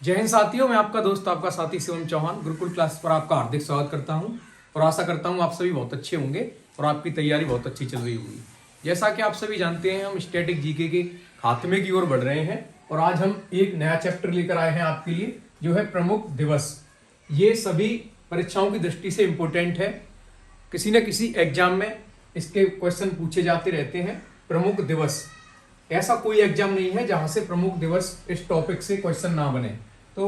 जय हिंद साथियों, मैं आपका दोस्त आपका साथी शिवम चौहान गुरुकुल क्लास पर आपका हार्दिक स्वागत करता हूं और आशा करता हूं आप सभी बहुत अच्छे होंगे और आपकी तैयारी बहुत अच्छी चल रही होगी। जैसा कि आप सभी जानते हैं, हम स्टैटिक जीके के खात्मे की ओर बढ़ रहे हैं और आज हम एक नया चैप्टर लेकर आए हैं आपके लिए, जो है प्रमुख दिवस। ये सभी परीक्षाओं की दृष्टि से इम्पोर्टेंट है। किसी न किसी एग्जाम में इसके क्वेश्चन पूछे जाते रहते हैं। प्रमुख दिवस, ऐसा कोई एग्जाम नहीं है जहां से प्रमुख दिवस इस टॉपिक से क्वेश्चन ना बने। तो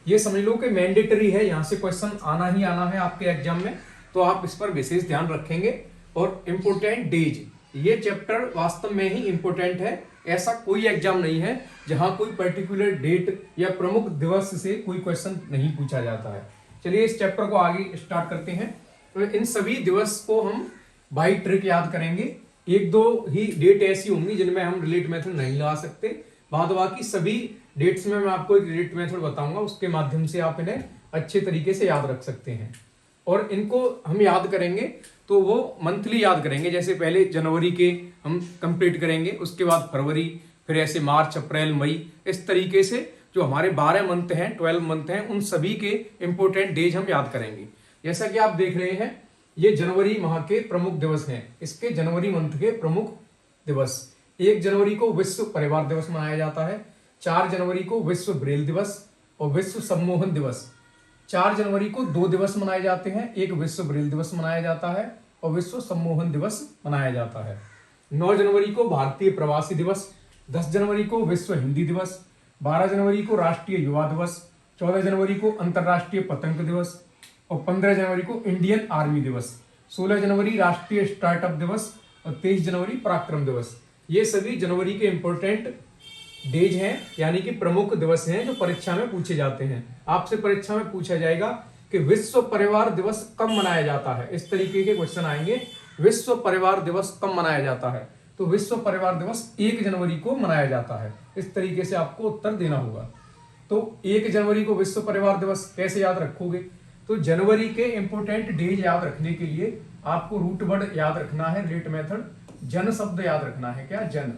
ये समझ लो कि मैंडेटरी है, यहाँ से क्वेश्चन आना ही आना है आपके एग्जाम में, तो आप इस पर विशेष ध्यान रखेंगे। और इम्पोर्टेंट डेज, ये चैप्टर वास्तव में ही इम्पोर्टेंट है। ऐसा कोई एग्जाम नहीं है जहां कोई पर्टिकुलर डेट या प्रमुख दिवस से कोई क्वेश्चन नहीं पूछा जाता है। चलिए इस चैप्टर को आगे स्टार्ट करते हैं। तो इन सभी दिवस को हम बाई ट्रिक याद करेंगे। एक दो ही डेट ऐसी होंगी जिनमें हम रिलेट मेथड नहीं लगा सकते, बाद बाकी सभी डेट्स में मैं आपको एक रिलेट मेथड बताऊंगा, उसके माध्यम से आप इन्हें अच्छे तरीके से याद रख सकते हैं। और इनको हम याद करेंगे तो वो मंथली याद करेंगे। जैसे पहले जनवरी के हम कंप्लीट करेंगे, उसके बाद फरवरी, फिर ऐसे मार्च, अप्रैल, मई, इस तरीके से जो हमारे 12 मंथ हैं, 12 मंथ हैं, उन सभी के इंपोर्टेंट डेज हम याद करेंगे। जैसा कि आप देख रहे हैं, ये जनवरी माह के प्रमुख दिवस हैं, इसके जनवरी मंथ के प्रमुख दिवस। 1 जनवरी को विश्व परिवार दिवस मनाया जाता है। 4 जनवरी को विश्व ब्रेल दिवस और विश्व सम्मोहन दिवस। 4 जनवरी को 2 दिवस मनाए जाते हैं, एक विश्व ब्रेल दिवस मनाया जाता है और विश्व सम्मोहन दिवस मनाया जाता है। 9 जनवरी को भारतीय प्रवासी दिवस, 10 जनवरी को विश्व हिंदी दिवस, 12 जनवरी को राष्ट्रीय युवा दिवस, 14 जनवरी को अंतर्राष्ट्रीय पतंग दिवस और 15 जनवरी को इंडियन आर्मी दिवस, 16 जनवरी राष्ट्रीय स्टार्टअप दिवस और 23 जनवरी पराक्रम दिवस। ये सभी जनवरी के इंपोर्टेंट डेज हैं, यानी कि प्रमुख दिवस हैं जो परीक्षा में पूछे जाते हैं। आपसे परीक्षा में पूछा जाएगा कि विश्व परिवार दिवस कब मनाया जाता है, इस तरीके के क्वेश्चन आएंगे। विश्व परिवार दिवस कब मनाया जाता है, तो विश्व परिवार दिवस 1 जनवरी को मनाया जाता है। इस तरीके से आपको उत्तर देना होगा। तो 1 जनवरी को विश्व परिवार दिवस कैसे याद रखोगे? तो जनवरी के इंपोर्टेंट डेज याद रखने के लिए आपको रूट वर्ड याद रखना है, रिलेट मेथड। जन शब्द याद रखना है। क्या? जन।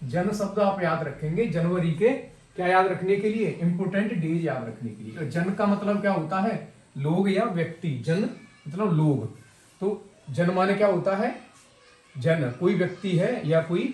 जन शब्द आप याद रखेंगे जनवरी के, क्या याद रखने के लिए? इंपोर्टेंट डेज याद रखने के लिए। तो जन का मतलब क्या होता है? लोग या व्यक्ति। जन मतलब लोग। तो जन माने क्या होता है? जन, कोई व्यक्ति है या कोई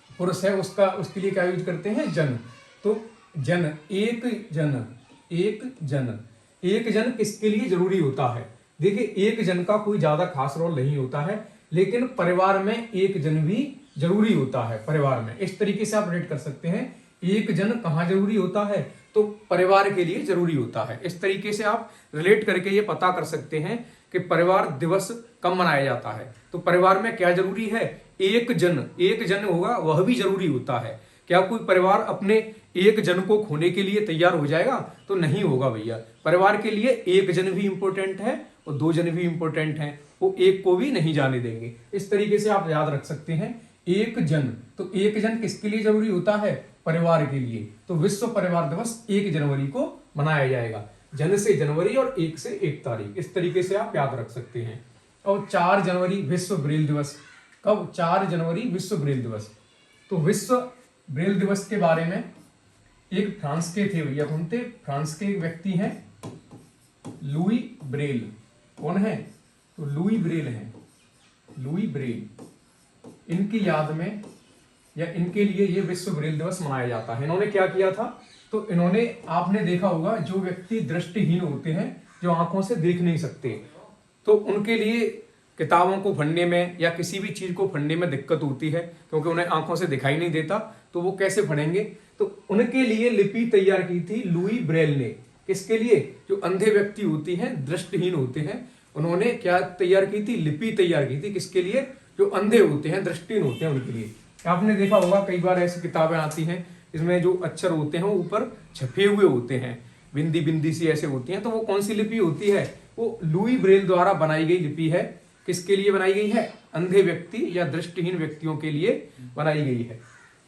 पुरुष है, उसके लिए क्या यूज करते हैं? जन। तो जन, एक जन, एक जन। एक जन किसके लिए जरूरी होता है? देखिए, एक जन का कोई ज्यादा खास रोल नहीं होता है, लेकिन परिवार में एक जन भी जरूरी होता है। परिवार में इस तरीके से आप रिलेट कर सकते हैं। एक जन कहाँ जरूरी होता है? तो परिवार के लिए जरूरी होता है। इस तरीके से आप रिलेट करके ये पता कर सकते हैं कि परिवार दिवस कब मनाया जाता है। तो परिवार में क्या जरूरी है? एक जन। एक जन होगा वह भी जरूरी होता है। क्या कोई परिवार अपने एक जन को खोने के लिए तैयार हो जाएगा? तो नहीं होगा भैया। परिवार के लिए एक जन भी इंपॉर्टेंट है और 2 जन भी इंपॉर्टेंट हैं, वो एक को भी नहीं जाने देंगे। इस तरीके से आप याद रख सकते हैं। एक जन, तो एक जन किसके लिए जरूरी होता है? परिवार के लिए। तो विश्व परिवार दिवस 1 जनवरी को मनाया जाएगा। जन से जनवरी और 1 से 1 तारीख, इस तरीके से आप याद रख सकते हैं। और 4 जनवरी विश्व ब्रेल दिवस। कब? 4 जनवरी विश्व ब्रेल दिवस। तो विश्व ब्रेल दिवस के बारे में एक फ्रांस के थे भैया, कौन थे? फ्रांस के एक व्यक्ति हैं, लुई ब्रेल। कौन है? तो लुई ब्रेल हैं। लुई ब्रेल, इनकी याद में या इनके लिए ये विश्व ब्रेल दिवस मनाया जाता है। इन्होंने क्या किया था? तो इन्होंने, आपने देखा होगा, जो व्यक्ति दृष्टिहीन होते हैं, जो आंखों से देख नहीं सकते, तो उनके लिए किताबों को पढ़ने में या किसी भी चीज को पढ़ने में दिक्कत होती है, क्योंकि उन्हें आंखों से दिखाई नहीं देता, तो वो कैसे पढ़ेंगे? तो उनके लिए लिपि तैयार की थी लुई ब्रेल ने। किसके लिए? जो अंधे व्यक्ति होती हैं, दृष्टिहीन होते हैं, उन्होंने क्या तैयार की थी? लिपि तैयार की थी। किसके लिए? जो अंधे होते हैं, दृष्टिहीन होते हैं, उनके लिए। आपने देखा होगा कई बार ऐसी किताबें आती हैं, इसमें जो अक्षर होते हैं वो ऊपर छपे हुए होते हैं, बिंदी बिंदी सी ऐसे होती हैं। तो वो कौन सी लिपि होती है? वो लुई ब्रेल द्वारा बनाई गई लिपि है। किसके लिए बनाई गई है? अंधे व्यक्ति या दृष्टिहीन व्यक्तियों के लिए बनाई गई है।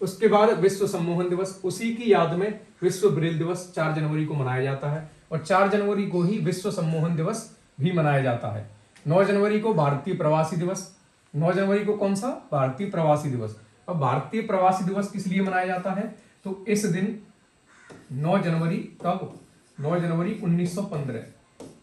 उसके बाद विश्व सम्मोहन दिवस, उसी की याद में विश्व ब्रेल दिवस 4 जनवरी को मनाया जाता है और 4 जनवरी को ही विश्व सम्मोहन दिवस भी मनाया जाता है। 9 जनवरी को भारतीय प्रवासी दिवस। 9 जनवरी को कौन सा? भारतीय प्रवासी दिवस। अब भारतीय प्रवासी दिवस किस लिए मनाया जाता है? तो इस दिन 9 जनवरी कब? 9 जनवरी 1915।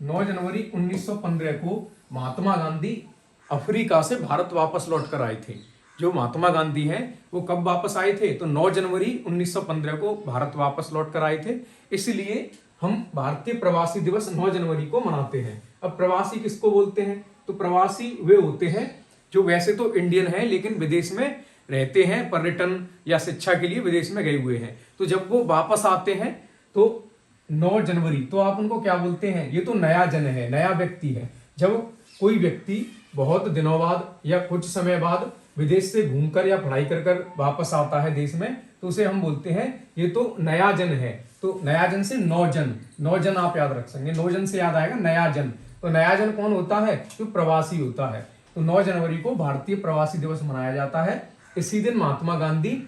9 जनवरी 1915 को महात्मा गांधी अफ्रीका से भारत वापस लौट कर आए थे। जो महात्मा गांधी हैं वो कब वापस आए थे? तो 9 जनवरी 1915 को भारत वापस लौट कर आए थे। इसलिए हम भारतीय प्रवासी दिवस 9 जनवरी को मनाते हैं। अब प्रवासी किसको बोलते हैं? तो प्रवासी वे होते हैं जो वैसे तो इंडियन हैं लेकिन विदेश में रहते हैं, पर्यटन या शिक्षा के लिए विदेश में गए हुए हैं। तो जब वो वापस आते हैं तो 9 जनवरी तो आप उनको क्या बोलते हैं? ये तो नया जन है, नया व्यक्ति है। जब कोई व्यक्ति बहुत दिनों बाद या कुछ समय बाद विदेश से घूमकर या पढ़ाई कर कर वापस आता है देश में, तो उसे हम बोलते हैं ये तो नया जन है। तो नया जन से नौजन, नौजन आप याद रख सकेंगे, नौजन से याद आएगा नया जन। तो नया जन कौन होता है? जो प्रवासी होता है। तो 9 जनवरी को भारतीय प्रवासी दिवस मनाया जाता है। इसी दिन महात्मा गांधी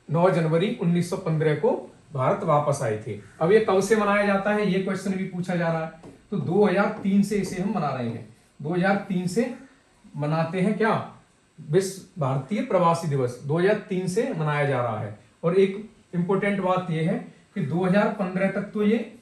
9 जनवरी 1915 को भारत वापस आए थे। अब ये कब से मनाया जाता है, ये क्वेश्चन भी पूछा जा रहा है। तो 2003 से इसे हम मना रहे हैं। 2003 से मनाते हैं क्या? विश्व भारतीय प्रवासी दिवस 2003 से मनाया जा रहा है। और एक इंपॉर्टेंट बात यह है कि 2015 तक तो ये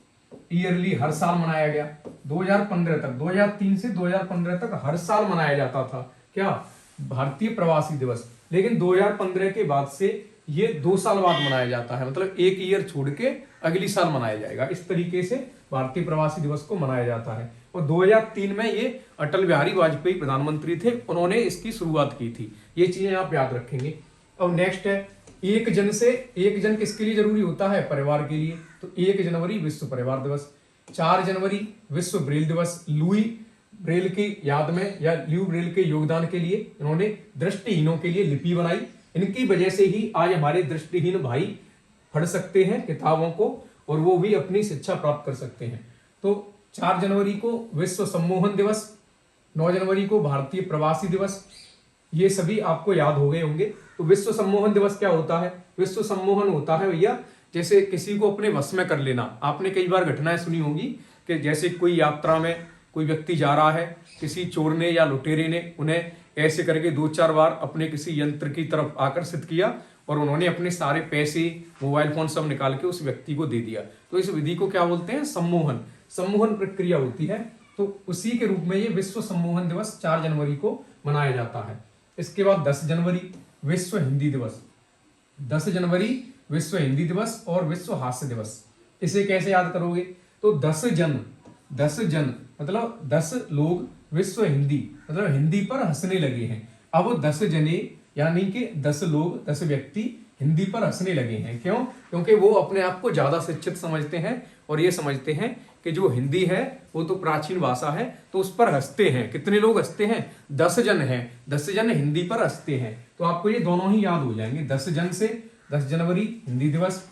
ईयरली हर साल मनाया गया। 2015 तक, 2003 से 2015 तक हर साल मनाया जाता था क्या? भारतीय प्रवासी दिवस। लेकिन 2015 के बाद से ये 2 साल बाद मनाया जाता है, मतलब एक ईयर छोड़ के अगली साल मनाया जाएगा। इस तरीके से भारतीय प्रवासी दिवस को मनाया जाता है। और 2003 में ये अटल बिहारी वाजपेयी प्रधानमंत्री थे, उन्होंने इसकी शुरुआत की थी। ये चीजें आप याद रखेंगे। अब नेक्स्ट है 1 जन से, 1 जन किसके लिए जरूरी होता है? परिवार के लिए। तो 1 जनवरी विश्व परिवार दिवस। 4 जनवरी विश्व ब्रेल दिवस। लुई ब्रेल की याद में या ल्यू ब्रेल के योगदान के लिए इन्होंने दृष्टिहीनों के लिए लिपि बनाई। इनकी वजह से ही आज हमारे दृष्टिहीन भाई पढ़ सकते हैं किताबों को और वो भी अपनी शिक्षा प्राप्त कर सकते हैं। तो 4 जनवरी को विश्व सम्मोहन दिवस, 9 जनवरी को भारतीय प्रवासी दिवस, ये सभी आपको याद हो गए होंगे। तो विश्व सम्मोहन दिवस क्या होता है? विश्व सम्मोहन होता है भैया जैसे किसी को अपने वश में कर लेना। आपने कई बार घटनाएं सुनी होगी कि जैसे कोई यात्रा में कोई व्यक्ति जा रहा है, किसी चोर ने या लुटेरे ने उन्हें ऐसे करके 2-4 बार अपने किसी यंत्र की तरफ आकर्षित किया और उन्होंने अपने सारे पैसे, मोबाइल फोन सब निकाल के उस व्यक्ति को दे दिया। तो इस विधि को क्या बोलते हैं? सम्मोहन। सम्मोहन प्रक्रिया होती है। तो उसी के रूप में ये विश्व सम्मोहन दिवस 4 जनवरी को मनाया जाता है। इसके बाद 10 जनवरी विश्व हिंदी दिवस। 10 जनवरी विश्व हिंदी दिवस और विश्व हास्य दिवस। इसे कैसे याद करोगे? तो 10 जन मतलब 10 लोग, विश्व हिंदी मतलब हिंदी पर हंसने लगे हैं। अब 10 जने यानी कि 10 लोग, 10 व्यक्ति हिंदी पर हंसने लगे हैं। क्यों? क्योंकि वो अपने आप को ज्यादा शिक्षित समझते हैं और ये समझते हैं कि जो हिंदी है वो तो प्राचीन भाषा है, तो उस पर हंसते हैं। कितने लोग हंसते हैं? 10 जन हैं। 10 जन हिंदी पर हंसते हैं। तो आपको ये दोनों ही याद हो जाएंगे। 10 जन से 10 जनवरी हिंदी दिवस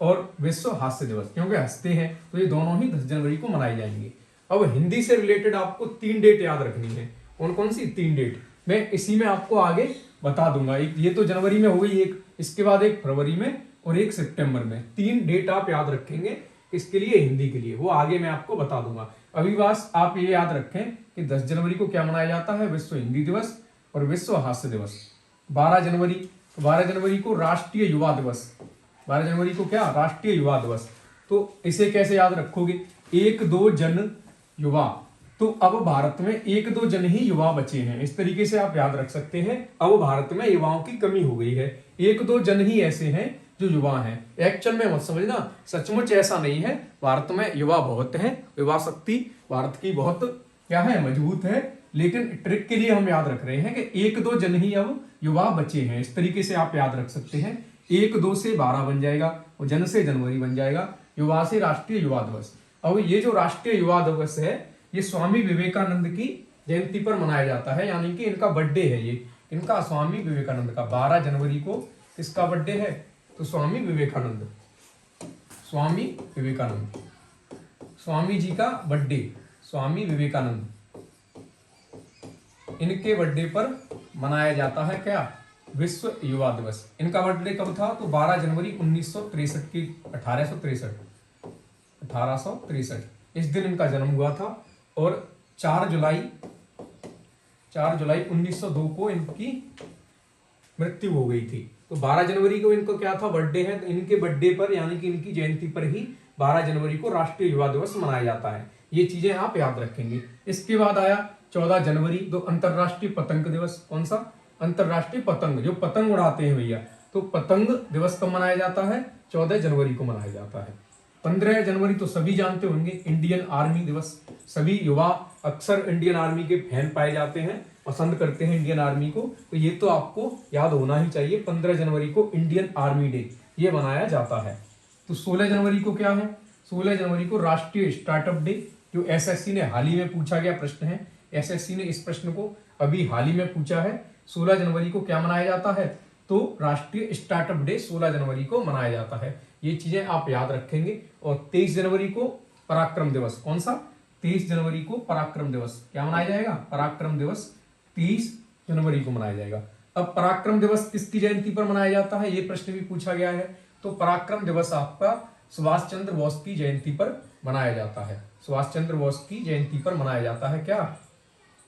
और विश्व हास्य दिवस, क्योंकि हंसते हैं तो ये दोनों ही 10 जनवरी को मनाए जाएंगे। अब हिंदी से रिलेटेड आपको 3 डेट याद रखनी है। कौन कौन सी 3 डेट? मैं इसी में आपको आगे बता दूंगा। एक ये तो जनवरी में हो गई, एक इसके बाद एक फरवरी में और एक सितंबर में। 3 डेट आप याद रखेंगे इसके लिए, हिंदी के लिए, वो आगे मैं आपको बता दूंगा। अभी बस आप ये याद रखें कि 10 जनवरी को क्या मनाया जाता है? विश्व हिंदी दिवस और विश्व हास्य दिवस। 12 जनवरी को राष्ट्रीय युवा दिवस। 12 जनवरी को क्या? राष्ट्रीय युवा दिवस। तो इसे कैसे याद रखोगे? 1-2 जन युवा। तो अब भारत में 1-2 जन ही युवा बचे हैं, इस तरीके से आप याद रख सकते हैं। अब भारत में युवाओं की कमी हो गई है, 1-2 जन ही ऐसे हैं जो युवा हैं। एक्चुअल में मत समझना, सचमुच ऐसा नहीं है। भारत में युवा बहुत हैं, युवा शक्ति भारत की बहुत क्या है? मजबूत है। लेकिन ट्रिक के लिए हम याद रख रहे हैं कि 1-2 जन ही अब युवा बचे हैं। इस तरीके से आप याद रख सकते हैं। 1-2 से 12 बन जाएगा और जन से जनवरी बन जाएगा, युवा से राष्ट्रीय युवा दिवस। अब ये जो राष्ट्रीय युवा दिवस है ये स्वामी विवेकानंद की जयंती पर मनाया जाता है, यानी कि इनका बर्थडे है। ये इनका स्वामी विवेकानंद का 12 जनवरी को किसका बर्थडे है? तो स्वामी विवेकानंद, स्वामी जी का बर्थडे, स्वामी विवेकानंद, इनके बर्थडे पर मनाया जाता है क्या? विश्व युवा दिवस। इनका बर्थडे कब था? तो 12 जनवरी 1963 की 1863 इस दिन इनका जन्म हुआ था। और 4 जुलाई 1902 को इनकी मृत्यु हो गई थी। तो 12 जनवरी को इनको क्या था, बर्थडे है, तो इनके बर्थडे पर यानी कि इनकी जयंती पर ही 12 जनवरी को राष्ट्रीय युवा दिवस मनाया जाता है। ये चीजें आप याद रखेंगे। इसके बाद आया 14 जनवरी, तो अंतरराष्ट्रीय पतंग दिवस। कौन सा? अंतरराष्ट्रीय पतंग, जो पतंग उड़ाते हैं भैया, तो पतंग दिवस कब मनाया जाता है? 14 जनवरी को मनाया जाता है। 15 जनवरी तो सभी जानते होंगे, इंडियन आर्मी दिवस। सभी युवा अक्सर इंडियन आर्मी के फैन पाए जाते हैं, पसंद करते हैं इंडियन आर्मी को, तो ये तो आपको याद होना ही चाहिए। 15 जनवरी को इंडियन आर्मी डे ये मनाया जाता है। तो 16 जनवरी को क्या है? 16 जनवरी को राष्ट्रीय स्टार्टअप डे, जो एसएससी ने हाल ही में पूछा गया प्रश्न है। एसएससी ने इस प्रश्न को अभी हाल ही में पूछा है। 16 जनवरी को क्या मनाया जाता है? तो राष्ट्रीय स्टार्टअप डे 16 जनवरी को मनाया जाता है। ये चीजें आप याद रखेंगे। और 23 जनवरी को पराक्रम दिवस। कौन सा? 23 जनवरी को पराक्रम दिवस क्या मनाया जाएगा? पराक्रम दिवस 23 जनवरी को मनाया जाएगा। अब पराक्रम दिवस किसकी जयंती पर मनाया जाता है? ये प्रश्न भी पूछा गया है। तो पराक्रम दिवस आपका सुभाष चंद्र बोस की जयंती पर मनाया जाता है। सुभाष चंद्र बोस की जयंती पर मनाया जाता है क्या?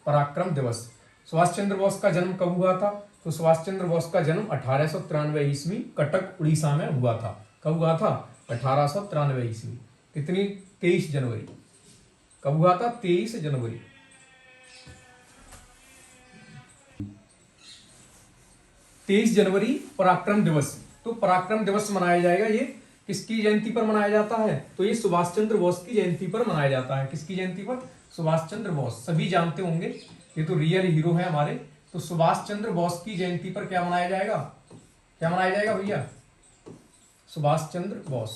पराक्रम दिवस। सुभाष चंद्र बोस का जन्म कब हुआ था? तो सुभाष चंद्र बोस का जन्म 1893 ईस्वी कटक उड़ीसा में हुआ था। कब हुआ था? 1893 ईस्वी। कितनी? 23 जनवरी। कब हुआ था? 23 जनवरी। 23 जनवरी पराक्रम दिवस। तो पराक्रम दिवस मनाया जाएगा। ये किसकी जयंती पर मनाया जाता है? तो ये सुभाष चंद्र बोस की जयंती पर मनाया जाता है। किसकी जयंती पर? सुभाष चंद्र बोस। सभी जानते होंगे, ये तो रियल हीरो है हमारे। तो सुभाष चंद्र बोस की जयंती पर क्या मनाया जाएगा? क्या मनाया जाएगा भैया? सुभाष चंद्र बोस,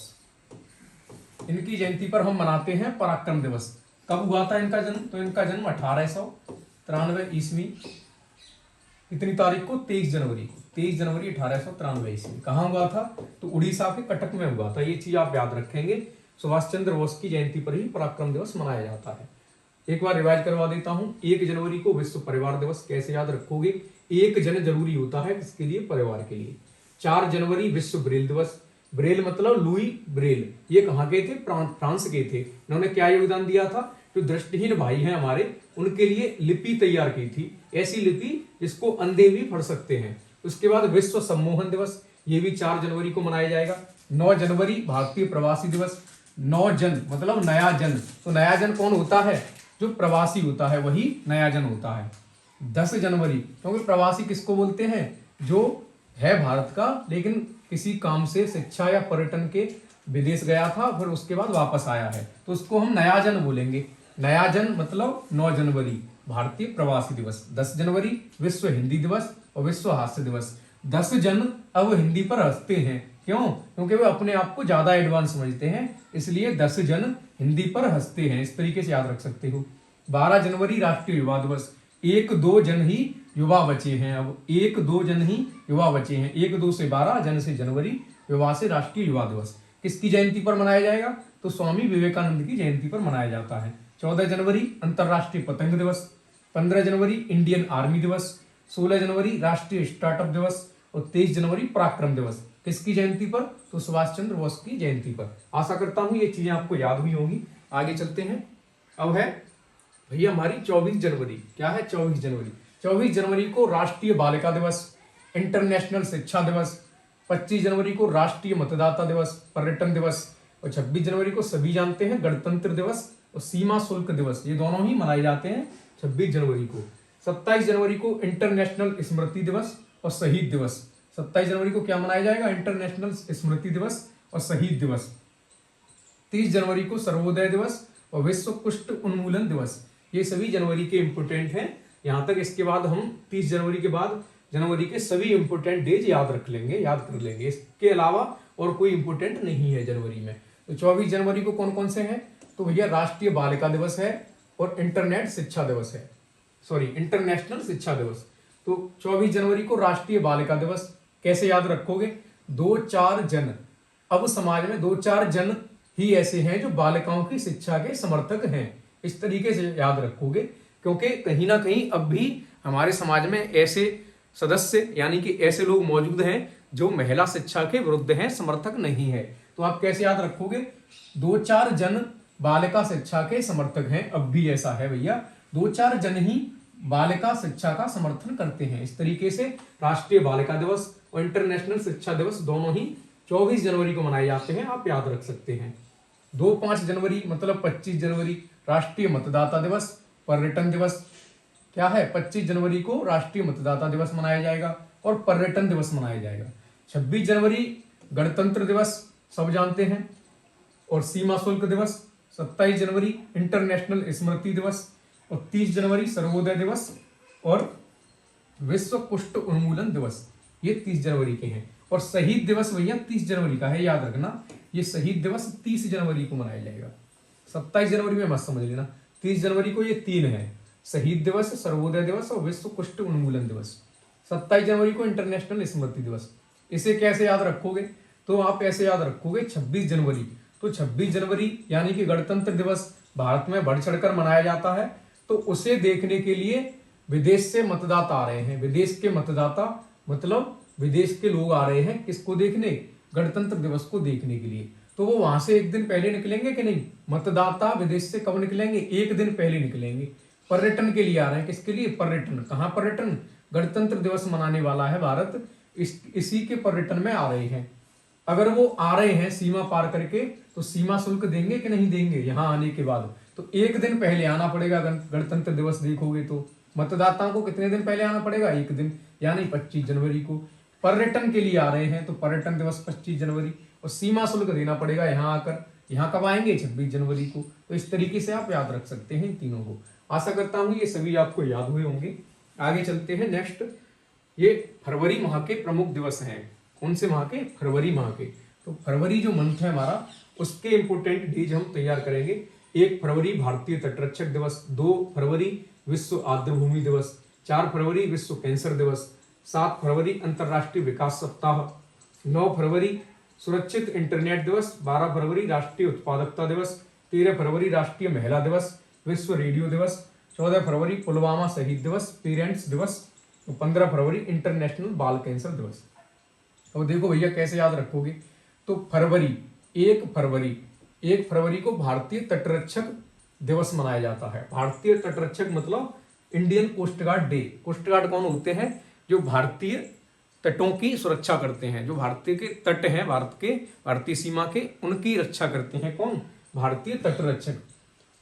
इनकी जयंती पर हम मनाते हैं पराक्रम दिवस। कब हुआ था इनका जन्म? तो इनका जन्म 1893 ईस्वी। कितनी तारीख को? 23 जनवरी। 23 जनवरी 1893 ईस्वी। कहाँ हुआ था? तो उड़ीसा के कटक में हुआ था। ये चीज आप याद रखेंगे। सुभाष चंद्र बोस की जयंती पर ही पराक्रम दिवस मनाया जाता है। एक बार रिवाइज करवा देता हूं। 1 जनवरी को विश्व परिवार दिवस। कैसे याद रखोगे? एक जन जरूरी होता है किसके लिए? परिवार के लिए। 4 जनवरी विश्व ब्रेल दिवस। ब्रेल मतलब लुई ब्रेल। ये कहाँ के थे? फ्रांस के थे। इन्होंने क्या योगदान दिया था? जो दृष्टिहीन भाई हैं हमारे, उनके लिए लिपि तैयार की थी, ऐसी लिपि जिसको अंधे भी पढ़ सकते हैं। उसके बाद विश्व सम्मोहन दिवस, ये भी 4 जनवरी को मनाया जाएगा। 9 जनवरी भारतीय प्रवासी दिवस। 9 जन मतलब नया जन। तो नया जन कौन होता है? जो प्रवासी होता है वही नया जन होता है। 10 जनवरी, क्योंकि प्रवासी किसको बोलते हैं? जो है भारत का लेकिन किसी काम से, शिक्षा या पर्यटन के विदेश गया था, फिर उसके बाद वापस आया है, तो उसको हम नया जन बोलेंगे। नया जन मतलब 9 जनवरी भारतीय प्रवासी दिवस। 10 जनवरी विश्व हिंदी दिवस और विश्व हास्य दिवस। 10 जन अब हिंदी पर हंसते हैं। क्यों? क्योंकि वे अपने आप को ज्यादा एडवांस समझते हैं, इसलिए 10 जन हिंदी पर हंसते हैं। इस तरीके से याद रख सकते हो। 12 जनवरी राष्ट्रीय युवा दिवस। 1-2 जन ही युवा बचे हैं। अब 1-2 जन ही युवा बचे हैं। 1-2 से 12, जन से जनवरी, युवा से राष्ट्रीय युवा दिवस। किसकी जयंती पर मनाया जाएगा? तो स्वामी विवेकानंद की जयंती पर मनाया जाता है। 14 जनवरी अंतरराष्ट्रीय पतंग दिवस। 15 जनवरी इंडियन आर्मी दिवस। 16 जनवरी राष्ट्रीय स्टार्टअप दिवस और 23 जनवरी पराक्रम दिवस। किसकी जयंती पर? तो सुभाष चंद्र बोस की जयंती पर। आशा करता हूं ये चीजें आपको याद हुई होंगी। आगे चलते हैं। अब है भैया हमारी 24 जनवरी। क्या है? 24 जनवरी। 24 जनवरी को राष्ट्रीय बालिका दिवस, इंटरनेशनल शिक्षा दिवस। 25 जनवरी को राष्ट्रीय मतदाता दिवस, पर्यटन दिवस। और 26 जनवरी को सभी जानते हैं गणतंत्र दिवस और सीमा शुल्क दिवस। ये दोनों ही मनाए जाते हैं 26 जनवरी को। 27 जनवरी को इंटरनेशनल स्मृति दिवस और शहीद दिवस। 27 जनवरी को क्या मनाया जाएगा? इंटरनेशनल स्मृति दिवस और शहीद दिवस। 30 जनवरी को सर्वोदय दिवस और विश्व कुष्ठ उन्मूलन दिवस। ये सभी जनवरी के इंपोर्टेंट हैं यहां तक। इसके बाद हम 30 जनवरी के बाद जनवरी के सभी इंपोर्टेंट डेज याद रख लेंगे, याद कर लेंगे। इसके अलावा और कोई इंपोर्टेंट नहीं है जनवरी में। तो 24 जनवरी को कौन कौन से हैं? तो भैया राष्ट्रीय बालिका दिवस है और इंटरनेट शिक्षा दिवस है, सॉरी इंटरनेशनल शिक्षा दिवस। तो 24 जनवरी को राष्ट्रीय बालिका दिवस। कैसे याद रखोगे? 2-4 जन। अब समाज में 2-4 जन ही ऐसे हैं जो बालिकाओं की शिक्षा के समर्थक हैं। इस तरीके से याद रखोगे, क्योंकि कहीं ना कहीं अब भी हमारे समाज में ऐसे सदस्य यानी कि ऐसे लोग मौजूद हैं जो महिला शिक्षा के विरुद्ध हैं, समर्थक नहीं है। तो आप कैसे याद रखोगे? 2-4 जन बालिका शिक्षा के समर्थक हैं। अब भी ऐसा है भैया, 2-4 जन ही बालिका शिक्षा का समर्थन करते हैं। इस तरीके से राष्ट्रीय बालिका दिवस और इंटरनेशनल शिक्षा दिवस दोनों ही 24 जनवरी को मनाए जाते हैं, आप याद रख सकते हैं। 2-5 जनवरी मतलब 25 जनवरी राष्ट्रीय मतदाता दिवस, पर्यटन दिवस क्या है, 25 जनवरी को राष्ट्रीय मतदाता दिवस मनाया जाएगा और पर्यटन दिवस मनाया जाएगा। 26 जनवरी गणतंत्र दिवस सब जानते हैं और सीमा शुल्क दिवस। 27 जनवरी इंटरनेशनल स्मृति दिवस और 30 जनवरी सर्वोदय दिवस और विश्व कुष्ठ उन्मूलन दिवस, ये 30 जनवरी के हैं। और शहीद दिवस भैया 30 जनवरी का है, याद रखना, ये शहीद दिवस 30 जनवरी को मनाया जाएगा। 27 जनवरी में मत समझ लेना, 30 जनवरी को ये 3 है, शहीद दिवस, सर्वोदय दिवस और विश्व कुष्ठ उन्मूलन दिवस। 27 जनवरी को इंटरनेशनल स्मृति दिवस। इसे कैसे याद रखोगे, तो आप ऐसे याद रखोगे 26 जनवरी, तो 26 जनवरी यानी कि गणतंत्र दिवस भारत में बढ़ चढ़कर मनाया जाता है, तो उसे देखने के लिए विदेश से मतदाता आ रहे हैं। विदेश के मतदाता मतलब विदेश के लोग आ रहे हैं, किसको देखने, गणतंत्र दिवस को देखने के लिए। तो वो वहां से एक दिन पहले निकलेंगे कि नहीं, मतदाता विदेश से कब निकलेंगे, एक दिन पहले निकलेंगे। पर्यटन के लिए आ रहे हैं, किसके लिए, पर्यटन। कहाँ पर्यटन, गणतंत्र दिवस मनाने वाला है भारत, इसी के पर्यटन में आ रहे हैं। अगर वो आ रहे हैं सीमा पार करके, तो सीमा शुल्क देंगे कि नहीं देंगे यहाँ आने के बाद, तो एक दिन पहले आना पड़ेगा। गणतंत्र दिवस देखोगे तो मतदाताओं को कितने दिन पहले आना पड़ेगा, एक दिन, यानी 25 जनवरी को। पर्यटन के लिए आ रहे हैं तो पर्यटन दिवस 25 जनवरी, और सीमा शुल्क देना पड़ेगा यहाँ आकर। यहाँ कब आएंगे, 26 जनवरी को। तो इस तरीके से आप याद रख सकते हैं इन तीनों को। आशा करता हूं ये सभी आपको याद हुए होंगे। आगे चलते हैं नेक्स्ट, ये फरवरी माह के प्रमुख दिवस हैं। कौन से माह के, फरवरी माह के। तो फरवरी जो मंथ है हमारा, उसके इंपोर्टेंट डेज हम तैयार करेंगे। 1 फरवरी भारतीय तटरक्षक दिवस, 2 फरवरी विश्व आर्द्रभूमि दिवस, 4 फरवरी विश्व कैंसर दिवस, 7 फरवरी अंतर्राष्ट्रीय विकास सप्ताह, 9 फरवरी सुरक्षित इंटरनेट दिवस, 12 फरवरी राष्ट्रीय उत्पादकता दिवस, 13 फरवरी राष्ट्रीय महिला दिवस, विश्व रेडियो दिवस, 14 फरवरी पुलवामा शहीद दिवस, पेरेंट्स दिवस, 15 फरवरी इंटरनेशनल बाल कैंसर दिवस। तो देखो भैया कैसे याद रखोगे, तो फरवरी 1 फरवरी को भारतीय तटरक्षक दिवस मनाया जाता है। भारतीय तटरक्षक मतलब Indian coast guard day. Coast guard कौन होते हैं, जो भारतीय तटों की सुरक्षा करते हैं, जो भारतीय के तट हैं, भारत के भारतीय सीमा के, उनकी रक्षा करते हैं। कौन, भारतीय तटरक्षक।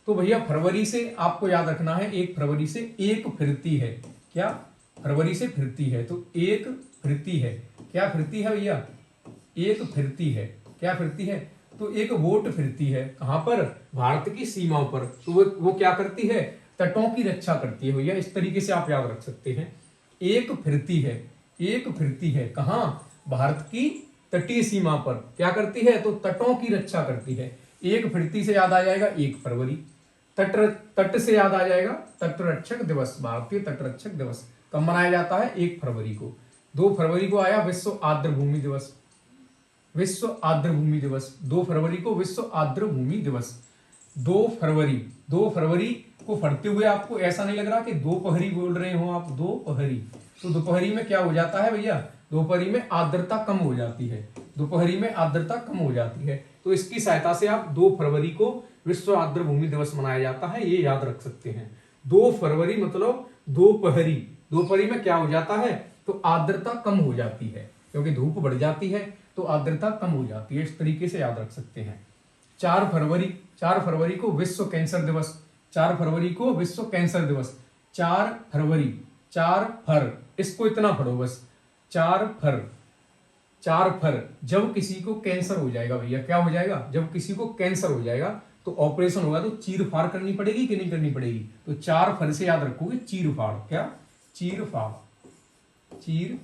तो भैया फरवरी से आपको याद रखना है, 1 फरवरी से एक फिरती है। क्या, फरवरी से फिरती है, तो एक फिरती है। क्या फिरती है भैया, एक फिरती है। क्या फिरती है, तो एक वोट फिरती है। कहां पर, भारत की सीमाओं पर। तो वो क्या करती है, तटों की रक्षा करती है भैया। इस तरीके से आप याद रख सकते हैं, एक फिरती है, एक फिरती है। कहां, भारत की तटीय सीमा पर क्या करती है, तो तटों की रक्षा करती है। एक फिरती से याद आ जाएगा 1 फरवरी। तट से याद आ जाएगा तटरक्षक दिवस, भारतीय तटरक्षक दिवस कब मनाया जाता है, 1 फरवरी को। 2 फरवरी को आया विश्व आर्द्रभूमि दिवस, विश्व आर्द्रभूमि दिवस। 2 फरवरी को विश्व आर्द्रभूमि दिवस। 2 फरवरी को पढ़ते हुए आपको ऐसा नहीं लग रहा कि दोपहरी बोल रहे हो आप, दोपहरी। तो दोपहरी में क्या हो जाता है भैया, दोपहरी में आर्द्रता कम हो जाती है, दोपहरी में आर्द्रता कम हो जाती है। तो इसकी सहायता से आप 2 फरवरी को विश्व आर्द्रभूमि दिवस मनाया जाता है, ये याद रख सकते हैं। 2 फरवरी मतलब दोपहरी, दोपहरी में क्या हो जाता है, तो आर्द्रता कम हो जाती है, क्योंकि धूप बढ़ जाती है तो आर्द्रता कम हो जाती है। इस तरीके से याद रख सकते हैं। 4 फरवरी को विश्व कैंसर दिवस, 4 फरवरी को विश्व कैंसर दिवस। 4 फरवरी, 4 फर, इसको इतना पढ़ो बस, 4 फर जब किसी को कैंसर हो जाएगा भैया, क्या हो जाएगा, जब किसी को कैंसर हो जाएगा तो ऑपरेशन होगा, तो चीर फाड़ करनी पड़ेगी कि नहीं करनी पड़ेगी। तो 4 फर से याद रखोगे चीर फाड़। क्या, चीर फाड़, चीर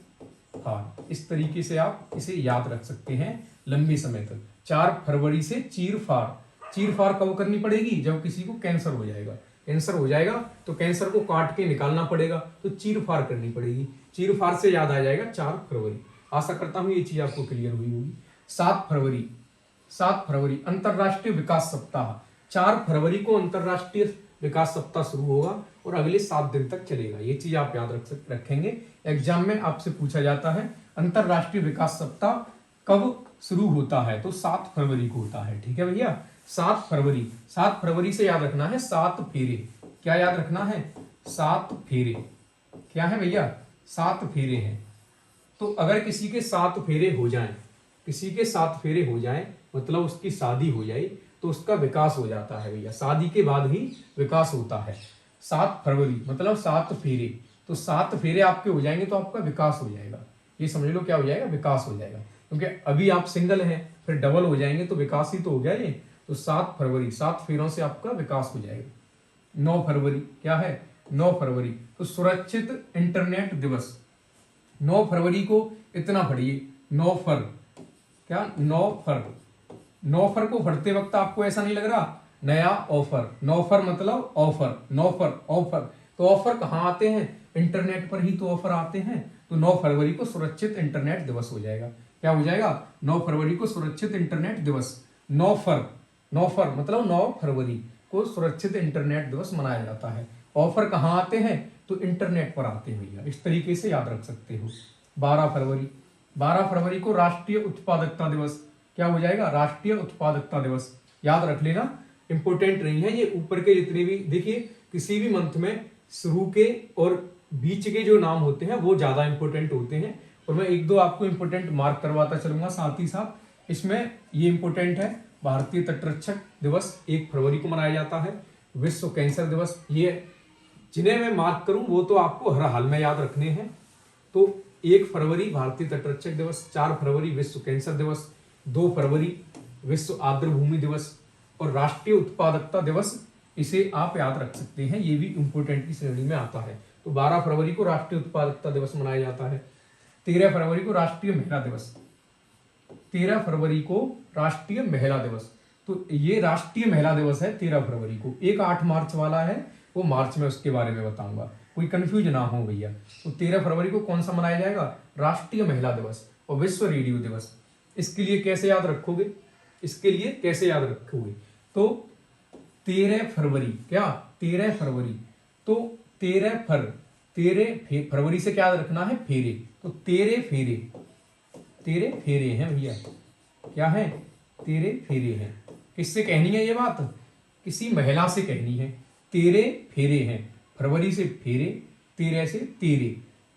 फाड़। इस तरीके से आप इसे याद रख सकते हैं लंबे समय तक। 4 फरवरी से चीर फाड़। चीर फाड़ कब करनी पड़ेगी, जब किसी को कैंसर हो जाएगा। कैंसर हो जाएगा तो कैंसर को काट के निकालना पड़ेगा, तो चीर फाड़ करनी पड़ेगी। चीर फाड़ से याद आ जाएगा 4 फरवरी। आशा करता हूं ये चीज आपको क्लियर हुई होगी। 7 फरवरी अंतरराष्ट्रीय विकास सप्ताह। 4 फरवरी को अंतरराष्ट्रीय विकास सप्ताह शुरू होगा और अगले 7 दिन तक चलेगा। ये चीज आप याद रखेंगे, एग्जाम में आपसे पूछा जाता है अंतरराष्ट्रीय विकास सप्ताह कब शुरू होता है, तो 7 फरवरी को होता है। ठीक है भैया, 7 फरवरी से याद रखना है 7 फेरे। क्या याद रखना है, 7 फेरे। क्या है भैया? 7 फेरे हैं। तो अगर किसी के 7 फेरे हो जाएं, किसी के 7 फेरे हो जाएं मतलब उसकी शादी हो जाए तो उसका विकास हो जाता है भैया। शादी के बाद ही विकास होता है। 7 फरवरी मतलब 7 फेरे, तो 7 फेरे आपके हो जाएंगे तो आपका विकास हो जाएगा। ये समझ लो क्या हो जाएगा? विकास हो जाएगा। क्योंकि अभी आप सिंगल हैं, फिर डबल हो जाएंगे तो विकास ही तो हो गया ये। तो 7 फरवरी, 7 फेरों से आपका विकास हो जाएगा। 9 फरवरी क्या है? 9 फरवरी तो सुरक्षित इंटरनेट दिवस। 9 फरवरी को इतना पढ़िए, 9 फर, क्या 9 फर, 9 फर को पढ़ते वक्त आपको ऐसा नहीं लग रहा नया ऑफर? 9 फर मतलब ऑफर, 9 फर ऑफर। तो ऑफर कहाँ आते हैं? इंटरनेट पर ही तो ऑफर आते हैं। तो 9 फरवरी को सुरक्षित इंटरनेट दिवस हो जाएगा। क्या हो जाएगा? 9 फरवरी को सुरक्षित इंटरनेट दिवस। 9 फर, 9 फर मतलब 9 फरवरी को सुरक्षित इंटरनेट दिवस मनाया जाता है। ऑफर कहाँ आते हैं? तो इंटरनेट पर आते हैं भैया। इस तरीके से याद रख सकते हो। 12 फरवरी, 12 फरवरी को राष्ट्रीय उत्पादकता दिवस। क्या हो जाएगा? राष्ट्रीय उत्पादकता दिवस। याद रख लेना, इंपोर्टेंट नहीं है ये। ऊपर के जितने भी देखिए, किसी भी मंथ में शुरू के और बीच के जो नाम होते हैं वो ज्यादा इंपॉर्टेंट होते हैं। और मैं एक दो आपको इंपॉर्टेंट मार्क करवाता चलूंगा साथ ही साथ। इसमें ये इंपॉर्टेंट है, भारतीय तटरक्षक दिवस 1 फरवरी को मनाया जाता है। विश्व कैंसर दिवस, ये जिन्हें मैं मार्क करूं वो तो आपको हर हाल में याद रखने हैं। तो 1 फरवरी भारतीय तटरक्षक दिवस, 4 फरवरी विश्व कैंसर दिवस, 2 फरवरी विश्व आर्द्र भूमि दिवस और राष्ट्रीय उत्पादकता दिवस। इसे आप याद रख सकते हैं, ये भी इंपोर्टेंट की श्रेणी में आता है। तो 12 फरवरी को राष्ट्रीय उत्पादकता दिवस मनाया जाता है। 13 फरवरी को राष्ट्रीय महिला दिवस, 13 फरवरी को राष्ट्रीय महिला दिवस। तो ये राष्ट्रीय महिला दिवस है 13 फरवरी को। एक 8 मार्च वाला है, वो मार्च में उसके बारे में बताऊंगा, कोई कंफ्यूज ना हो भैया। तो 13 फरवरी को कौन सा मनाया जाएगा? राष्ट्रीय महिला दिवस और विश्व रेडियो दिवस। इसके लिए कैसे याद रखोगे? इसके लिए कैसे याद रखोगे? तो 13 फरवरी, क्या 13 फरवरी, तो 13 फरवरी से क्या याद रखना है? फेरे। तो 13 फेरे, 13 फेरे हैं भैया। क्या है? 13 फेरे हैं। किससे कहनी है ये बात? किसी महिला से कहनी है। 13 फेरे हैं, फरवरी से फेरे, 13 से तेरे,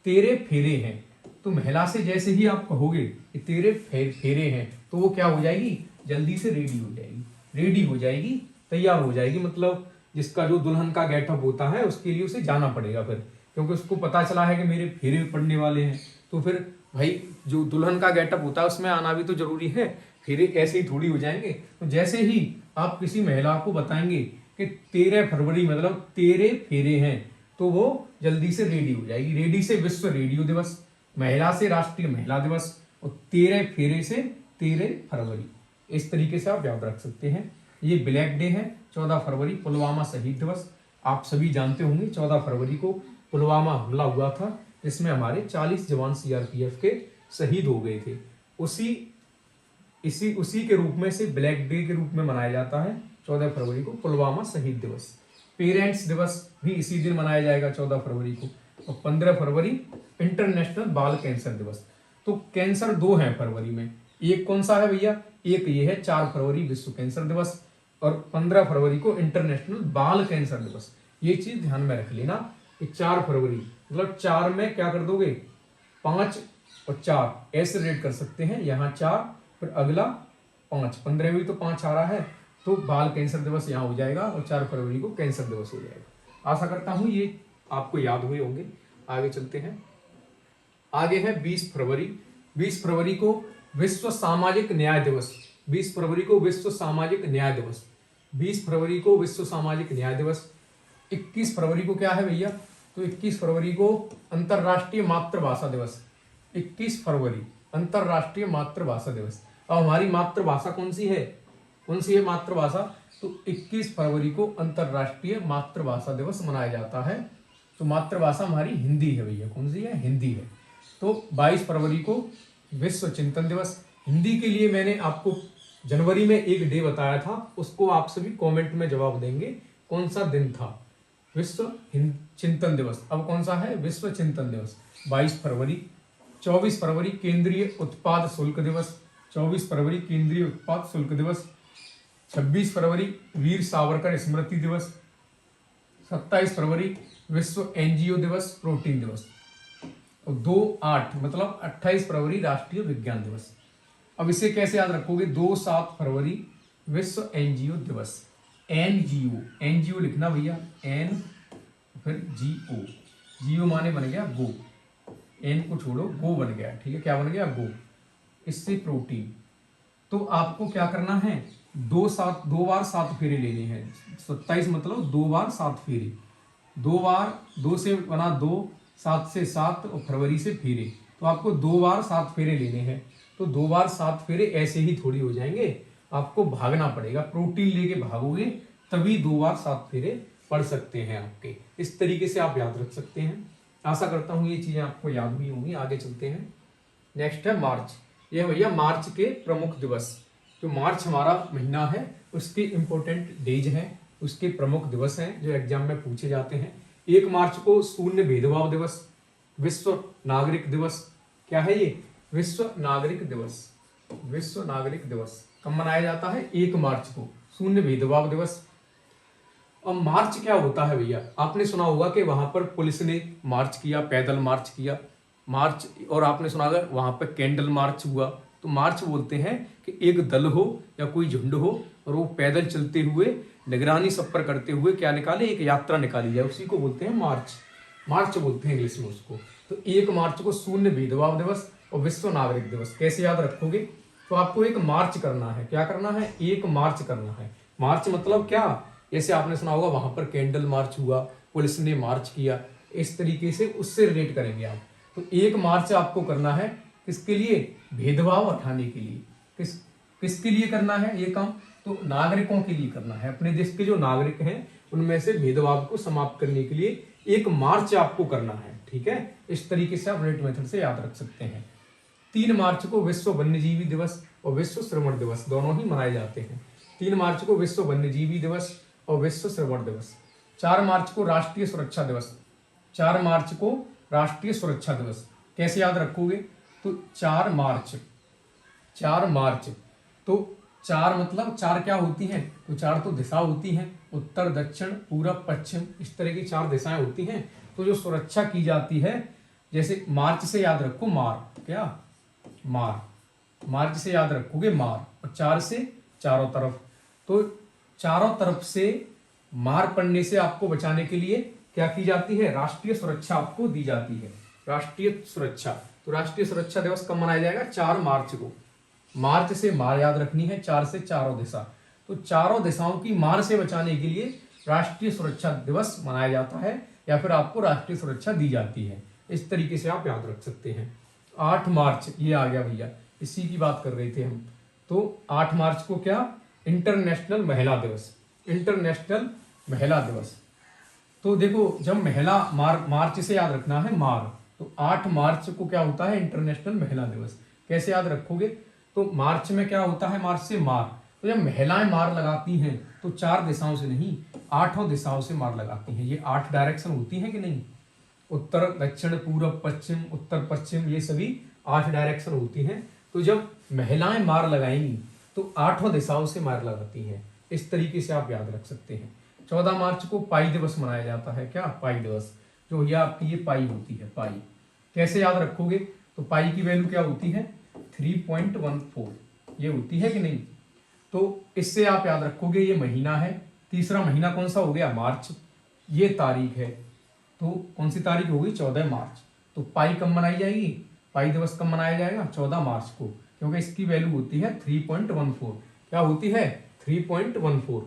13 फेरे हैं। तो महिला से जैसे ही आप कहोगे कि 13 फेरे हैं तो वो क्या हो जाएगी? जल्दी से रेडी हो जाएगी, रेडी हो जाएगी, तैयार हो जाएगी। मतलब जिसका जो दुल्हन का गेटअप होता है उसके लिए उसे जाना पड़ेगा फिर, क्योंकि उसको पता चला है कि मेरे फेरे पड़ने वाले हैं। तो फिर भाई जो दुल्हन का गेटअप होता है उसमें आना भी तो जरूरी है। फेरे ऐसे ही थोड़ी हो जाएंगे। तो जैसे ही आप किसी महिला को बताएंगे कि 13 फरवरी मतलब 13 फेरे हैं तो वो जल्दी से रेडी हो जाएगी। रेडी से विश्व रेडियो दिवस, महिला से राष्ट्रीय महिला दिवस और 13 फेरे से 13 फरवरी। इस तरीके से आप याद रख सकते हैं। ये ब्लैक डे है। 14 फरवरी पुलवामा शहीद दिवस। आप सभी जानते होंगे 14 फरवरी को पुलवामा हमला हुआ था जिसमें हमारे 40 जवान सीआरपीएफ के शहीद हो गए थे। उसी के रूप में से ब्लैक डे के रूप में मनाया जाता है 14 फरवरी को पुलवामा शहीद दिवस। पेरेंट्स दिवस भी इसी दिन मनाया जाएगा 14 फरवरी को। और 15 फरवरी इंटरनेशनल बाल कैंसर दिवस। तो कैंसर 2 हैं फरवरी में, एक कौन सा है भैया? एक ये है 4 फरवरी विश्व कैंसर दिवस और 15 फरवरी को इंटरनेशनल बाल कैंसर दिवस। ये चीज ध्यान में रख लेना कि 4 फरवरी मतलब 4 में क्या कर दोगे? 5 और 4 ऐसे रेट कर सकते हैं। यहाँ 4 फिर अगला 5, 15 में तो 5 आ रहा है तो बाल कैंसर दिवस यहाँ हो जाएगा और 4 फरवरी को कैंसर दिवस हो जाएगा। आशा करता हूँ ये आपको याद हुए होंगे। आगे चलते हैं। आगे है 20 फरवरी। 20 फरवरी को विश्व सामाजिक न्याय दिवस। 20 फरवरी को विश्व सामाजिक न्याय दिवस। 20 फरवरी को विश्व सामाजिक न्याय दिवस। 21 फरवरी को क्या है भैया? तो 21 फरवरी को अंतरराष्ट्रीय मातृभाषा दिवस। 21 फरवरी अंतरराष्ट्रीय मातृभाषा दिवस। अब हमारी मातृभाषा कौन सी है? कौन सी है मातृभाषा? तो 21 फरवरी को अंतरराष्ट्रीय मातृभाषा दिवस मनाया जाता है। तो मातृभाषा हमारी हिंदी है भैया। कौन सी है? हिंदी है। तो 22 फरवरी को विश्व चिंतन दिवस। हिंदी के लिए मैंने आपको जनवरी में एक डे बताया था, उसको आप सभी कमेंट में जवाब देंगे कौन सा दिन था। विश्व चिंतन दिवस। अब कौन सा है? विश्व चिंतन दिवस 22 फरवरी। 24 फरवरी केंद्रीय उत्पाद शुल्क दिवस। 24 फरवरी केंद्रीय उत्पाद शुल्क दिवस। 26 फरवरी वीर सावरकर स्मृति दिवस। 27 फरवरी विश्व एनजीओ दिवस, प्रोटीन दिवस। और 2/8 मतलब 28 फरवरी राष्ट्रीय विज्ञान दिवस। अब इसे कैसे याद रखोगे, 2-7 फरवरी विश्व एनजीओ दिवस। एनजीओ, एनजीओ लिखना भैया, एन फिर जीओ, जीओ माने बन गया गो, एन को छोड़ो गो बन गया, ठीक है, क्या बन गया गो। इससे प्रोटीन। तो आपको क्या करना है, 2 बार 7 फेरे लेने हैं। 27 मतलब 2 बार 7 फेरे, 2 बार 2 से बना 2, 7 से 7 और फरवरी से फेरे, तो आपको 2 बार 7 फेरे लेने हैं। तो 2 बार 7 फेरे ऐसे ही थोड़ी हो जाएंगे, आपको भागना पड़ेगा, प्रोटीन लेके भागोगे तभी 2 बार 7 फेरे पढ़ सकते हैं आपके। इस तरीके से आप याद रख सकते हैं। आशा करता हूं ये चीजें आपको याद हुई होंगी। आगे चलते हैं। नेक्स्ट है मार्च। यह भैया मार्च के प्रमुख दिवस, जो मार्च हमारा महीना है उसके इंपॉर्टेंट डेज हैं, उसके प्रमुख दिवस हैं जो एग्जाम में पूछे जाते हैं। 1 मार्च को शून्य भेदभाव दिवस, विश्व नागरिक दिवस। क्या है ये, विश्व नागरिक दिवस। विश्व नागरिक दिवस कब मनाया जाता है, 1 मार्च को, शून्य भेदभाव दिवस। अब मार्च क्या होता है भैया, आपने सुना होगा कि वहां पर पुलिस ने मार्च किया, पैदल मार्च किया, मार्च, और आपने सुना होगा वहां पर कैंडल मार्च हुआ। तो मार्च बोलते हैं कि एक दल हो या कोई झुंड हो और वो पैदल चलते हुए निगरानी सब पर करते हुए क्या निकाले, एक यात्रा निकाली जाए, उसी को बोलते हैं मार्च। मार्च बोलते हैं इंग्लिश में उसको। तो 1 मार्च को शून्य भेदभाव दिवस और विश्व नागरिक दिवस। कैसे याद रखोगे, तो आपको एक मार्च करना है। क्या करना है, 1 मार्च करना है। मार्च मतलब क्या, जैसे आपने सुना होगा वहां पर कैंडल मार्च हुआ, पुलिस ने मार्च किया, इस तरीके से उससे रिलेट करेंगे आप। तो 1 मार्च आपको करना है, किसके लिए, भेदभाव हटाने के लिए। किसके लिए करना है ये काम, तो नागरिकों के लिए करना है। अपने देश के जो नागरिक हैं उनमें से भेदभाव को समाप्त करने के लिए 1 मार्च आपको करना है, ठीक है। इस तरीके से आप रेट मेथड से याद रख सकते हैं। 3 मार्च को विश्व वन्यजीवी दिवस और विश्व श्रवण दिवस दोनों ही मनाए जाते हैं। 3 मार्च को विश्व वन्यजीवी दिवस और विश्व श्रवण दिवस। 4 मार्च को राष्ट्रीय सुरक्षा दिवस। 4 मार्च को राष्ट्रीय सुरक्षा दिवस। कैसे याद रखोगे, तो 4 मार्च, 4 मार्च, तो 4 मतलब 4 क्या होती हैं, तो 4 तो दिशा होती हैं, उत्तर दक्षिण पूरब पश्चिम, इस तरह की 4 दिशाएं होती हैं। तो जो सुरक्षा की जाती है, जैसे मार्च से याद रखो मार, क्या मार, मार्च से याद रखोगे मार, और 4 से चारों तरफ। तो चारों तरफ से मार पड़ने से आपको बचाने के लिए क्या की जाती है, राष्ट्रीय सुरक्षा आपको दी जाती है, राष्ट्रीय सुरक्षा। तो राष्ट्रीय सुरक्षा दिवस कब मनाया जाएगा, 4 मार्च को। मार्च से मार याद रखनी है, 4 से चारों दिशा। तो चारों दिशाओं की मार से बचाने के लिए राष्ट्रीय सुरक्षा दिवस मनाया जाता है, या फिर आपको राष्ट्रीय सुरक्षा दी जाती है। इस तरीके से आप याद रख सकते हैं। 8 मार्च ये आ गया भैया, इसी की बात कर रहे थे हम। तो 8 मार्च को क्या, इंटरनेशनल महिला दिवस। इंटरनेशनल महिला दिवस। तो देखो, जब महिला मार्च से याद रखना है मार, तो 8 मार्च को क्या होता है, इंटरनेशनल महिला दिवस। कैसे याद रखोगे, तो मार्च में क्या होता है, मार्च से मार। तो जब महिलाएं मार लगाती हैं तो 4 दिशाओं से नहीं, 8 दिशाओं से मार लगाती हैं। ये 8 डायरेक्शन होती हैं कि नहीं, उत्तर दक्षिण पूरब पश्चिम उत्तर पश्चिम, ये सभी 8 डायरेक्शन होती हैं। तो जब महिलाएं मार लगाएंगी तो 8 दिशाओं से मार लगाती हैं। इस तरीके से आप याद रख सकते हैं। 14 मार्च को पाई दिवस मनाया जाता है। क्या, पाई दिवस, जो ये आपकी ये पाई होती है, पाई। कैसे याद रखोगे, तो पाई की वैल्यू क्या होती है, 3.14 ये होती है कि नहीं। तो इससे आप याद रखोगे, ये महीना है, तीसरा महीना कौन सा हो गया, मार्च। ये तारीख है, तो कौन सी तारीख होगी, 14 मार्च। तो पाई कब मनाई जाएगी, पाई दिवस कब मनाया जाएगा, 14 मार्च को, क्योंकि इसकी वैल्यू होती है 3.14। क्या होती है, 3.14।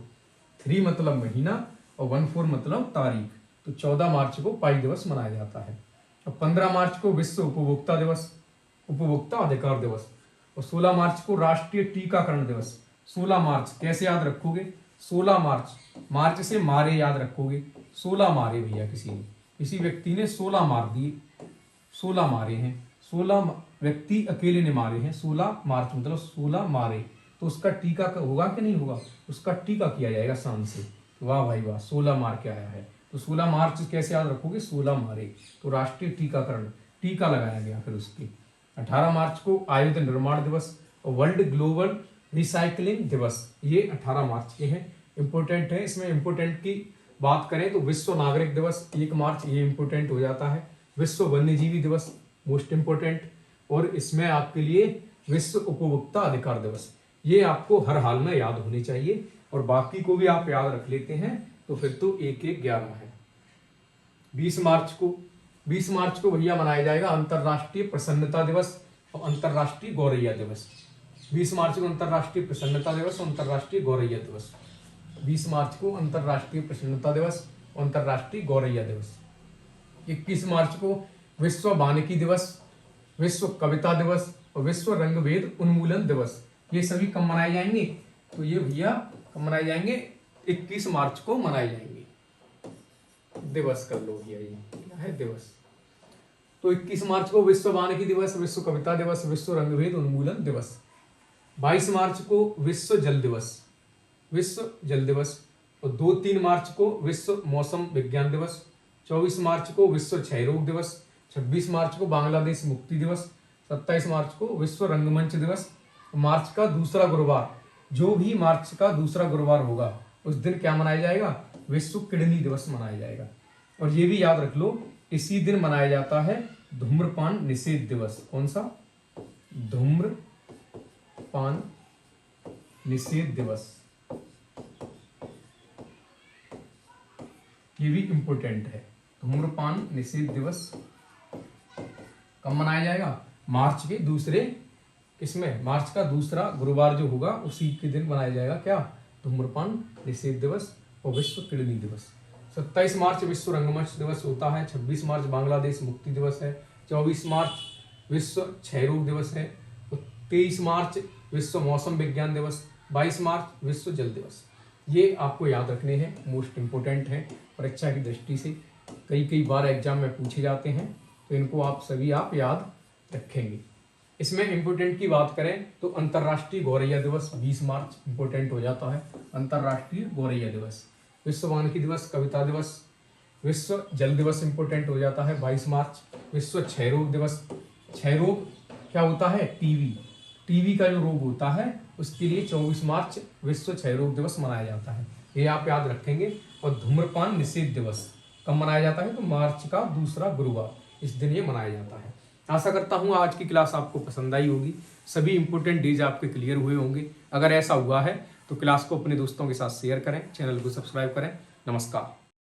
3 मतलब महीना और 14 मतलब तारीख। तो 14 मार्च को पाई दिवस मनाया जाता है। और 15 मार्च को विश्व उपभोक्ता दिवस, उपभोक्ता अधिकार दिवस। और 16 मार्च को राष्ट्रीय टीकाकरण दिवस। 16 मार्च कैसे याद रखोगे, 16 मार्च, मार्च से मारे याद रखोगे। 16 मारे भैया, किसी व्यक्ति ने 16 मार दिए, 16 मारे हैं, 16 व्यक्ति अकेले ने मारे हैं। 16 मार्च मतलब 16 मारे, तो उसका टीका होगा कि नहीं होगा, उसका टीका किया जाएगा शान से। वाह भाई वाह, 16 मार के आया है। तो 16 मार्च कैसे याद रखोगे, 16 मारे, तो राष्ट्रीय टीकाकरण, टीका लगाया गया फिर उसकी। 18 मार्च को आयुध निर्माण दिवस और वर्ल्ड ग्लोबल रिसाइकलिंग दिवस, ये 18 मार्च के हैं। इंपोर्टेंट है, इसमें इंपोर्टेंट की बात करें तो विश्व नागरिक दिवस 1 मार्च, ये इम्पोर्टेंट हो जाता है। विश्व वन्यजीवी दिवस मोस्ट इम्पोर्टेंट, और इसमें आपके लिए विश्व उपभोक्ता अधिकार दिवस, ये आपको हर हाल में याद होने चाहिए। और बाकी को भी आप याद रख लेते हैं तो फिर तो 1-1-11 है। 20 मार्च को भैया मनाया जाएगा अंतर्राष्ट्रीय प्रसन्नता दिवस और अंतर्राष्ट्रीय गौरैया दिवस। 20 मार्च को अंतर्राष्ट्रीय प्रसन्नता दिवस और अंतर्राष्ट्रीय गौरैया दिवस। 20 मार्च को अंतर्राष्ट्रीय प्रसन्नता दिवस और अंतर्राष्ट्रीय गौरैया दिवस। 21 मार्च को विश्व वानिकी दिवस, विश्व कविता दिवस और विश्व रंगभेद उन्मूलन दिवस। ये सभी कब मनाए जाएंगे? तो ये भैया कब मनाए जाएंगे? 21 मार्च को मनाए जाएंगे। दिवस कर लो भैया, ये क्या है दिवस। तो 21 मार्च को विश्व वानिकी दिवस, विश्व कविता दिवस, विश्व रंगभेद उन्मूलन दिवस। 22 मार्च को विश्व जल दिवस और 2-3 मार्च को विश्व मौसम विज्ञान दिवस। 24 मार्च को विश्व क्षय रोग दिवस। 26 मार्च को बांग्लादेश मुक्ति दिवस। 27 मार्च को विश्व रंगमंच दिवस। मार्च का दूसरा गुरुवार, जो भी मार्च का दूसरा गुरुवार होगा उस दिन क्या मनाया जाएगा? विश्व किडनी दिवस मनाया जाएगा। और ये भी याद रख लो, इसी दिन मनाया जाता है धूम्रपान निषेध दिवस। कौन सा? धूम्रपान निषेध दिवस। ये भी इंपॉर्टेंट है। धूम्रपान निषेध दिवस कब मनाया जाएगा? मार्च के दूसरे, किसमें? मार्च का दूसरा गुरुवार जो होगा उसी के दिन मनाया जाएगा क्या? धूम्रपान निषेध दिवस और विश्व किडनी दिवस। 27 मार्च विश्व रंगमंच दिवस होता है। 26 मार्च बांग्लादेश मुक्ति दिवस है। 24 मार्च विश्व क्षय रोग दिवस है। 23 मार्च विश्व मौसम विज्ञान दिवस। 22 मार्च विश्व जल दिवस। ये आपको याद रखने हैं, मोस्ट इम्पोर्टेंट है परीक्षा की दृष्टि से, कई बार एग्जाम में पूछे जाते हैं, तो इनको आप सभी याद रखेंगे। इसमें इम्पोर्टेंट की बात करें तो अंतर्राष्ट्रीय गौरैया दिवस 20 मार्च इम्पोर्टेंट हो जाता है। अंतर्राष्ट्रीय गौरैया दिवस। विश्व वानिकी दिवस, कविता दिवस, विश्व जल दिवस इम्पोर्टेंट हो जाता है 22 मार्च। विश्व क्षय रोग दिवस। क्षय रोग क्या होता है? टीबी का जो रोग होता है उसके लिए 24 मार्च विश्व क्षय रोग दिवस मनाया जाता है, ये आप याद रखेंगे। और धूम्रपान निषेध दिवस कब मनाया जाता है? तो मार्च का दूसरा गुरुवार, इस दिन ये मनाया जाता है। आशा करता हूँ आज की क्लास आपको पसंद आई होगी, सभी इंपॉर्टेंट डेज आपके क्लियर हुए होंगे। अगर ऐसा हुआ है तो क्लास को अपने दोस्तों के साथ शेयर करें, चैनल को सब्सक्राइब करें। नमस्कार।